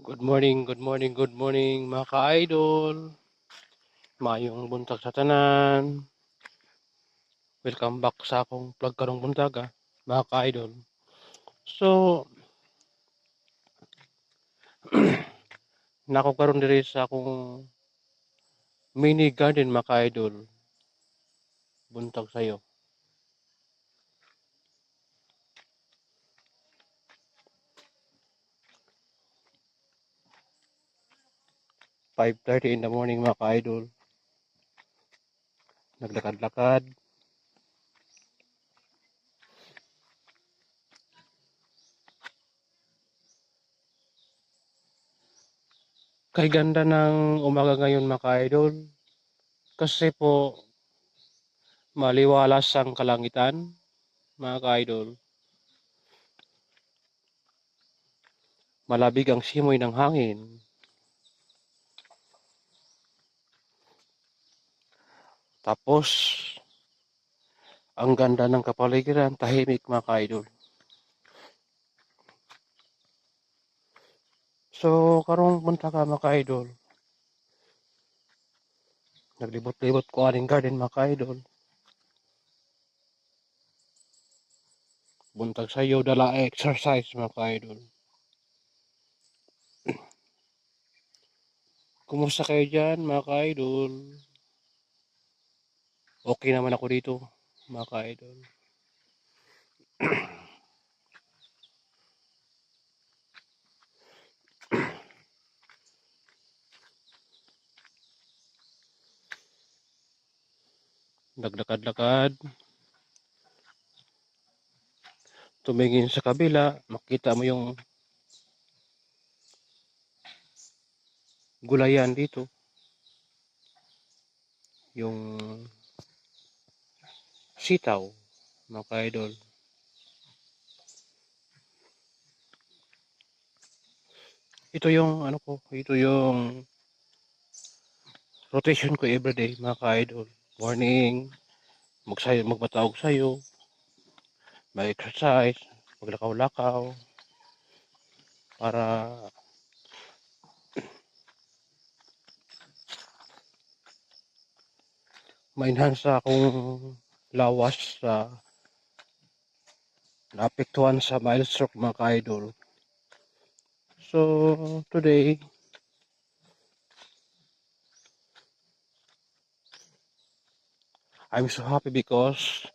Good morning, good morning mga ka-idol. Maayong buntag sa tanan. Welcome back sa akong vlog karong buntag mga ka-idol. So, nako karon diri sa akong mini garden mga ka-idol. Buntag sayo. 5:30 in the morning mga ka-idol. Naglakad-lakad. Kay ganda ng umaga ngayon mga ka-idol. Kasi po maliwalas ang kalangitan mga ka-idol. Malabig ang simoy ng hangin. Tapos, ang ganda ng kapaligiran, tahimik mga ka-idol. So, karong punta ka mga ka-idol. Naglibot-libot ko aning garden mga ka-idol. Buntag sayo dala exercise mga ka-idol. Kumusta kayo dyan mga ka-idol? Okay naman ako dito mga ka-idol. Naglakad-lakad. Tumingin sa kabila, makita mo yung gulayan dito. Yung sitaw mga ka-idol. Ito yung ano ko, ito yung rotation ko everyday mga ka-idol. Morning, magpatawag sayo, mag-exercise, maglakaw-lakaw, para ma-enhance akong lawas sa naapektuhan sa mild stroke mga ka-idol. So, today, I'm so happy because